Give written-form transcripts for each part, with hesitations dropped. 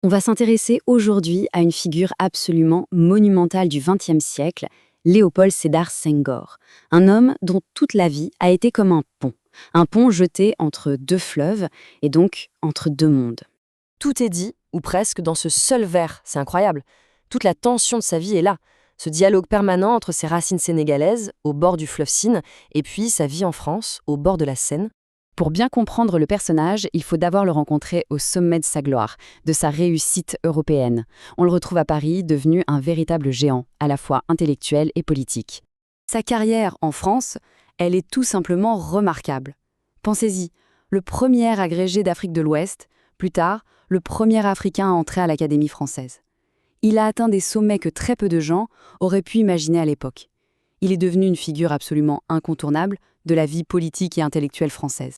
On va s'intéresser aujourd'hui à une figure absolument monumentale du XXe siècle, Léopold Sédar Senghor, un homme dont toute la vie a été comme un pont jeté entre deux fleuves et donc entre deux mondes. Tout est dit, ou presque, dans ce seul vers. C'est incroyable. Toute la tension de sa vie est là. Ce dialogue permanent entre ses racines sénégalaises, au bord du fleuve Sine, et puis sa vie en France, au bord de la Seine. Pour bien comprendre le personnage, il faut d'abord le rencontrer au sommet de sa gloire, de sa réussite européenne. On le retrouve à Paris, devenu un véritable géant, à la fois intellectuel et politique. Sa carrière en France, elle est tout simplement remarquable. Pensez-y, le premier agrégé d'Afrique de l'Ouest, plus tard, le premier Africain à entrer à l'Académie française. Il a atteint des sommets que très peu de gens auraient pu imaginer à l'époque. Il est devenu une figure absolument incontournable de la vie politique et intellectuelle française.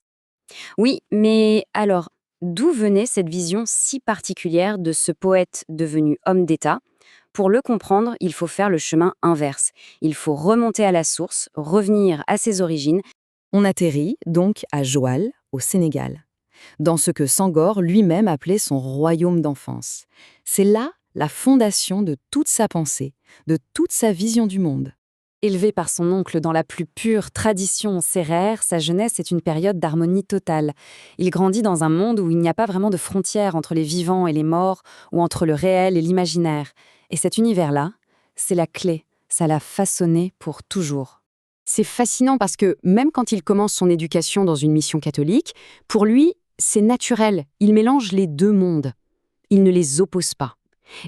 Oui, mais alors, d'où venait cette vision si particulière de ce poète devenu homme d'État? Pour le comprendre, il faut faire le chemin inverse. Il faut remonter à la source, revenir à ses origines. On atterrit donc à Joal, au Sénégal, dans ce que Senghor lui-même appelait son royaume d'enfance. C'est là la fondation de toute sa pensée, de toute sa vision du monde. Élevé par son oncle dans la plus pure tradition sérère, sa jeunesse est une période d'harmonie totale. Il grandit dans un monde où il n'y a pas vraiment de frontières entre les vivants et les morts, ou entre le réel et l'imaginaire. Et cet univers-là, c'est la clé, ça l'a façonné pour toujours. C'est fascinant parce que même quand il commence son éducation dans une mission catholique, pour lui, c'est naturel, il mélange les deux mondes. Il ne les oppose pas.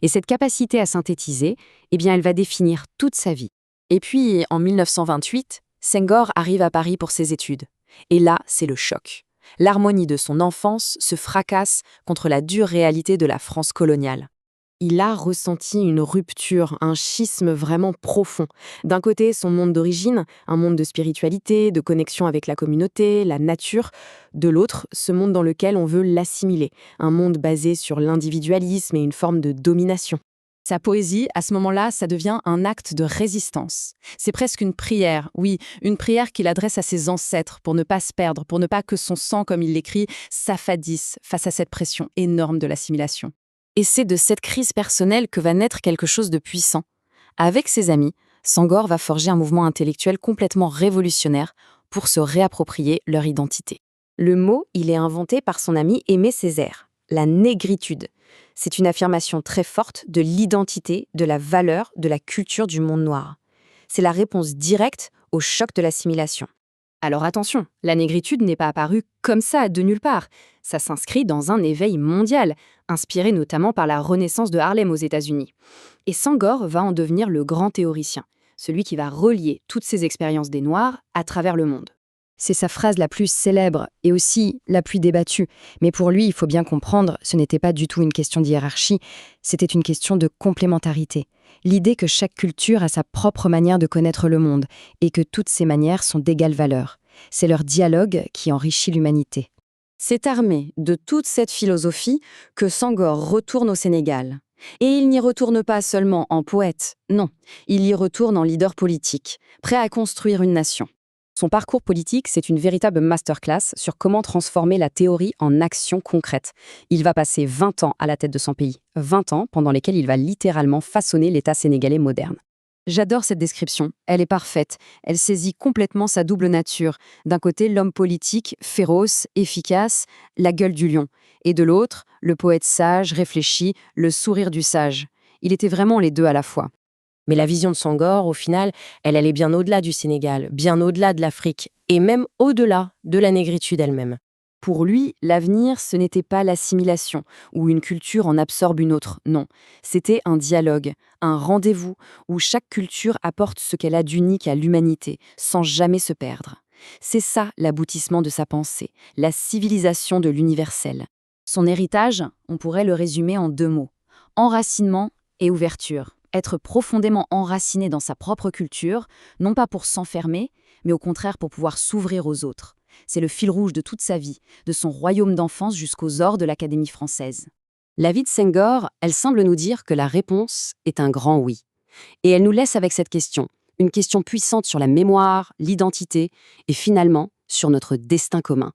Et cette capacité à synthétiser, eh bien, elle va définir toute sa vie. Et puis, en 1928, Senghor arrive à Paris pour ses études. Et là, c'est le choc. L'harmonie de son enfance se fracasse contre la dure réalité de la France coloniale. Il a ressenti une rupture, un schisme vraiment profond. D'un côté, son monde d'origine, un monde de spiritualité, de connexion avec la communauté, la nature. De l'autre, ce monde dans lequel on veut l'assimiler, un monde basé sur l'individualisme et une forme de domination. Sa poésie, à ce moment-là, ça devient un acte de résistance. C'est presque une prière, oui, une prière qu'il adresse à ses ancêtres pour ne pas se perdre, pour ne pas que son sang, comme il l'écrit, s'affadisse face à cette pression énorme de l'assimilation. Et c'est de cette crise personnelle que va naître quelque chose de puissant. Avec ses amis, Senghor va forger un mouvement intellectuel complètement révolutionnaire pour se réapproprier leur identité. Le mot, il est inventé par son ami Aimé Césaire, la négritude. C'est une affirmation très forte de l'identité, de la valeur, de la culture du monde noir. C'est la réponse directe au choc de l'assimilation. Alors attention, la négritude n'est pas apparue comme ça de nulle part. Ça s'inscrit dans un éveil mondial, inspiré notamment par la Renaissance de Harlem aux États-Unis. Et Senghor va en devenir le grand théoricien, celui qui va relier toutes ces expériences des Noirs à travers le monde. C'est sa phrase la plus célèbre et aussi la plus débattue. Mais pour lui, il faut bien comprendre, ce n'était pas du tout une question de hiérarchie, c'était une question de complémentarité. L'idée que chaque culture a sa propre manière de connaître le monde et que toutes ces manières sont d'égale valeur. C'est leur dialogue qui enrichit l'humanité. C'est armé de toute cette philosophie que Senghor retourne au Sénégal. Et il n'y retourne pas seulement en poète, non, il y retourne en leader politique, prêt à construire une nation. Son parcours politique, c'est une véritable masterclass sur comment transformer la théorie en action concrète. Il va passer 20 ans à la tête de son pays, 20 ans pendant lesquels il va littéralement façonner l'État sénégalais moderne. J'adore cette description, elle est parfaite, elle saisit complètement sa double nature. D'un côté, l'homme politique, féroce, efficace, la gueule du lion. Et de l'autre, le poète sage, réfléchi, le sourire du sage. Il était vraiment les deux à la fois. Mais la vision de Senghor, au final, elle allait bien au-delà du Sénégal, bien au-delà de l'Afrique, et même au-delà de la négritude elle-même. Pour lui, l'avenir, ce n'était pas l'assimilation, où une culture en absorbe une autre, non. C'était un dialogue, un rendez-vous, où chaque culture apporte ce qu'elle a d'unique à l'humanité, sans jamais se perdre. C'est ça l'aboutissement de sa pensée, la civilisation de l'universel. Son héritage, on pourrait le résumer en deux mots, enracinement et ouverture. Être profondément enraciné dans sa propre culture, non pas pour s'enfermer, mais au contraire pour pouvoir s'ouvrir aux autres. C'est le fil rouge de toute sa vie, de son royaume d'enfance jusqu'aux ors de l'Académie française. La vie de Senghor, elle semble nous dire que la réponse est un grand oui. Et elle nous laisse avec cette question, une question puissante sur la mémoire, l'identité et finalement sur notre destin commun.